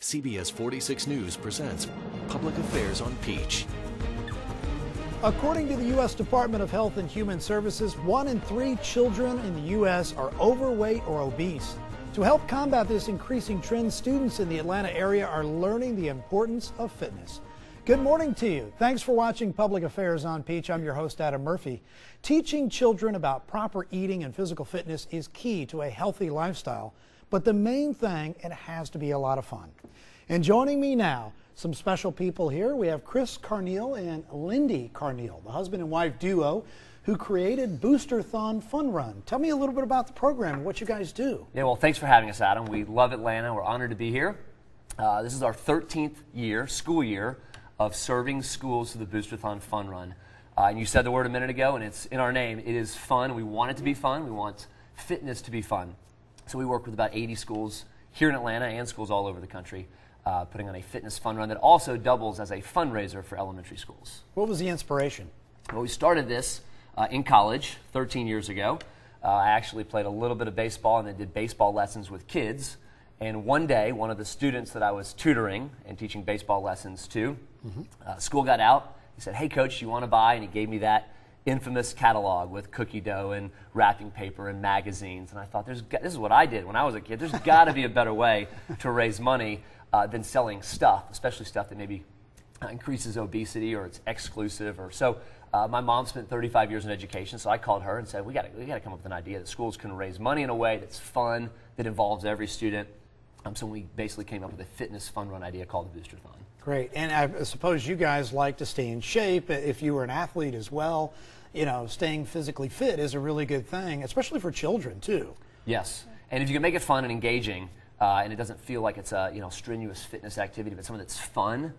CBS 46 News presents Public Affairs on Peach. According to the U.S. Department of Health and Human Services, 1 in 3 children in the U.S. are overweight or obese. To help combat this increasing trend, students in the Atlanta area are learning the importance of fitness. Good morning to you. Thanks for watching Public Affairs on Peach. I'm your host, Adam Murphy. Teaching children about proper eating and physical fitness is key to a healthy lifestyle. But the main thing, it has to be a lot of fun. And joining me now, some special people here. We have Chris Carneal and Lindy Carneal, the husband and wife duo who created Boosterthon Fun Run. Tell me a little bit about the program and what you guys do. Yeah, well, thanks for having us, Adam. We love Atlanta. We're honored to be here. This is our 13th school year, of serving schools through the Boosterthon Fun Run. And you said the word a minute ago, and it's in our name. It is fun. We want it to be fun. We want fitness to be fun. So we work with about 80 schools here in Atlanta and schools all over the country, putting on a fitness fun run that also doubles as a fundraiser for elementary schools. What was the inspiration? Well, we started this in college 13 years ago. I actually played a little bit of baseball and then did baseball lessons with kids. And one day, one of the students that I was tutoring and teaching baseball lessons to, school got out. He said, "Hey, coach, you want to buy?" And he gave me that infamous catalog with cookie dough and wrapping paper and magazines. And I thought, this is what I did when I was a kid. There's got to be a better way to raise money than selling stuff, especially stuff that maybe increases obesity or it's exclusive. My mom spent 35 years in education, so I called her and said, we got to come up with an idea that schools can raise money in a way that's fun, that involves every student. So we basically came up with a fitness fun run idea called the Boosterthon. Great. And I suppose you guys like to stay in shape. If you were an athlete as well, you know, staying physically fit is a really good thing, especially for children too. Yes. And if you can make it fun and engaging, and it doesn't feel like it's a strenuous fitness activity, but something that's fun,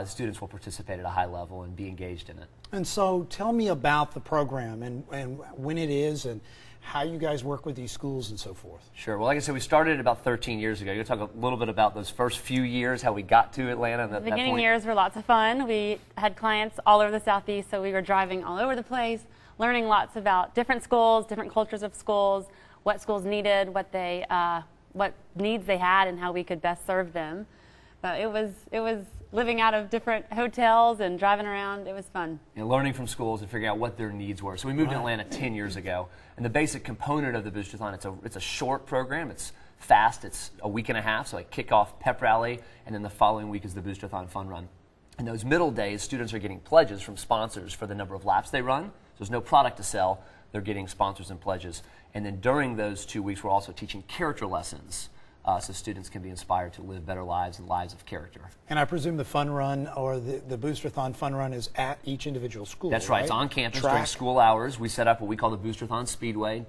students will participate at a high level and be engaged in it. And so tell me about the program and when it is and how you guys work with these schools and so forth. Sure. Well, like I said, we started about 13 years ago. You're going to talk a little bit about those first few years, how we got to Atlanta. The beginning years were lots of fun. We had clients all over the Southeast, so we were driving all over the place, learning lots about different schools, different cultures of schools, what schools needed, what needs they had, and how we could best serve them. But it was living out of different hotels and driving around. It was fun. And learning from schools and figuring out what their needs were. So we moved to Atlanta 10 years ago. And the basic component of the Boosterthon, it's a short program. It's fast. It's a week and a half. So I kick off pep rally, and then the following week is the Boosterthon Fun Run. In those middle days, students are getting pledges from sponsors for the number of laps they run. So there's no product to sell. They're getting sponsors and pledges. And then during those 2 weeks, we're also teaching character lessons. So students can be inspired to live better lives and lives of character. And I presume the fun run or the Boosterthon Fun Run is at each individual school. That's right. It's on campus during school hours. We set up what we call the Boosterthon Speedway,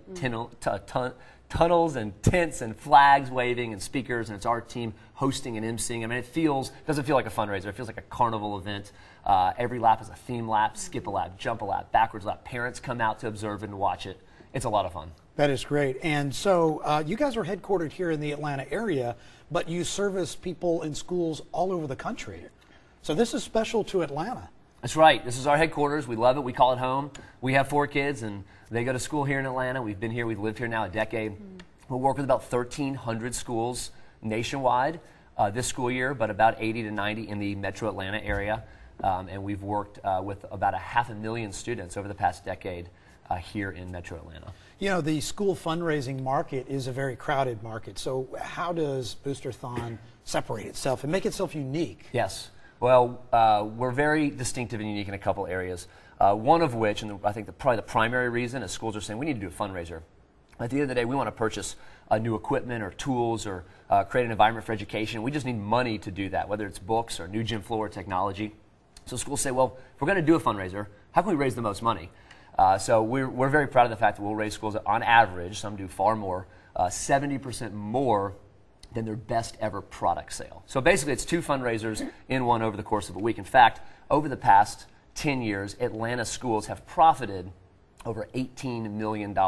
tunnels and tents and flags waving and speakers, and it's our team hosting and emceeing. I mean, doesn't feel like a fundraiser. It feels like a carnival event. Every lap is a theme lap, skip a lap, jump a lap, backwards lap. Parents come out to observe and watch it. It's a lot of fun. That is great. And so you guys are headquartered here in the Atlanta area, but you service people in schools all over the country. So this is special to Atlanta. That's right. This is our headquarters. We love it. We call it home. We have 4 kids, and they go to school here in Atlanta. We've been here. We've lived here now a decade. We'll work with about 1,300 schools nationwide this school year, but about 80 to 90 in the metro Atlanta area. And we've worked with about 500,000 students over the past decade here in metro Atlanta. You know, the school fundraising market is a very crowded market. So how does Boosterthon separate itself and make itself unique? Yes. Well, we're very distinctive and unique in a couple areas. One of which, and I think probably the primary reason, is schools are saying we need to do a fundraiser. At the end of the day, we want to purchase new equipment or tools or create an environment for education. We just need money to do that, whether it's books or new gym floor technology. So schools say, well, if we're going to do a fundraiser, how can we raise the most money? So we're very proud of the fact that we'll raise schools on average, some do far more, 70% more than their best ever product sale. So basically it's 2 fundraisers in one over the course of a week. In fact, over the past 10 years, Atlanta schools have profited over $18 million.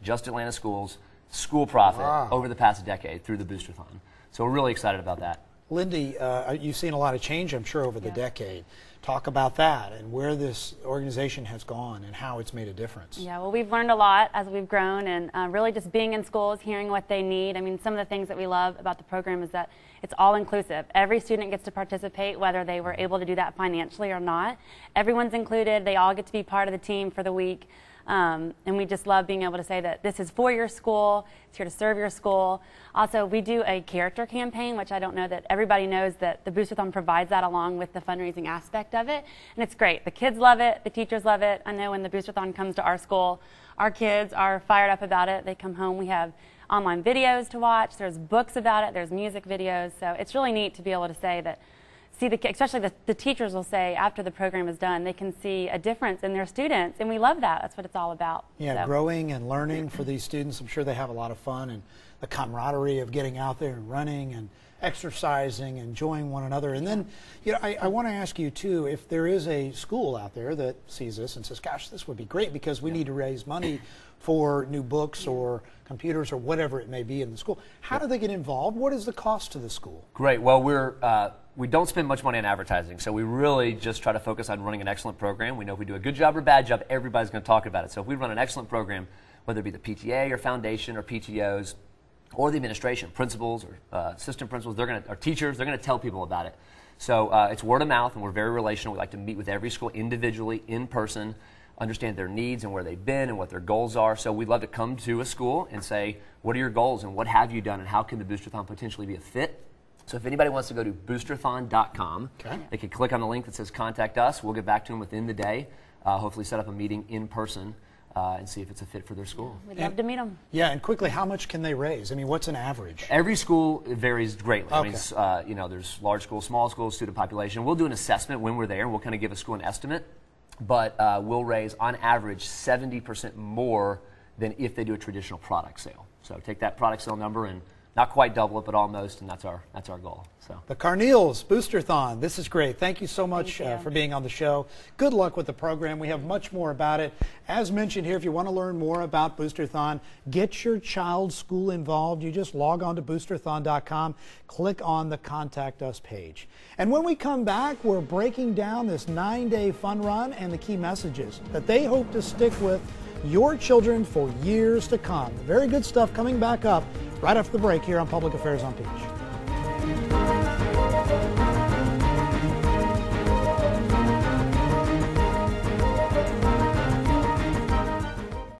Just Atlanta schools, school profit over the past decade through the Boosterthon. So we're really excited about that. Lindy, you've seen a lot of change, I'm sure, over the decade. Talk about that and where this organization has gone and how it's made a difference. Yeah, well, we've learned a lot as we've grown, and really just being in schools, hearing what they need. I mean, some of the things that we love about the program is that It's all inclusive. Every student gets to participate, whether they were able to do that financially or not. Everyone's included. They all get to be part of the team for the week. And we just love being able to say that this is for your school, it's here to serve your school. Also, we do a character campaign, which I don't know that everybody knows that the Boosterthon provides that along with the fundraising aspect of it. And it's great. The kids love it, the teachers love it. I know when the Boosterthon comes to our school, our kids are fired up about it. They come home, we have online videos to watch, there's books about it, there's music videos. So it's really neat to be able to say that, especially the teachers will say after the program is done, they can see a difference in their students, and we love that. That's what it's all about. Yeah, so. Growing and learning for these students. I'm sure they have a lot of fun, and the camaraderie of getting out there and running and exercising, enjoying one another. And then, you know, I want to ask you too, if there is a school out there that sees this and says, gosh, this would be great because we need to raise money for new books or computers or whatever it may be in the school. How do they get involved? What is the cost to the school? Great. Well, we don't spend much money on advertising, so we really just try to focus on running an excellent program. We know if we do a good job or bad job, everybody's going to talk about it. So if we run an excellent program, whether it be the PTA or foundation or PTOs or the administration, principals or assistant principals, or teachers, they're going to tell people about it. So it's word of mouth, and we're very relational. We like to meet with every school individually, in person, understand their needs and where they've been and what their goals are. So we'd love to come to a school and say, what are your goals and what have you done and how can the Boosterthon potentially be a fit? So if anybody wants to go to boosterthon.com, they can click on the link that says contact us. We'll get back to them within the day, hopefully set up a meeting in person and see if it's a fit for their school. We'd love to meet them. Yeah, and quickly, how much can they raise? I mean, what's an average? Every school varies greatly. Okay. I mean, you know, there's large schools, small schools, student population. We'll do an assessment when we're there, and we'll kind of give a school an estimate. But we'll raise, on average, 70% more than if they do a traditional product sale. So take that product sale number and not quite double it, but almost, and that's our goal. So The Carneals Boosterthon. This is great. Thank you so much for being on the show. Good luck with the program. We have much more about it. As mentioned here, if you want to learn more about Boosterthon, get your child's school involved. You just log on to boosterthon.com, click on the Contact Us page. And when we come back, we're breaking down this 9-day fun run and the key messages that they hope to stick with your children for years to come. Very good stuff coming back up right after the break here on Public Affairs on Peach.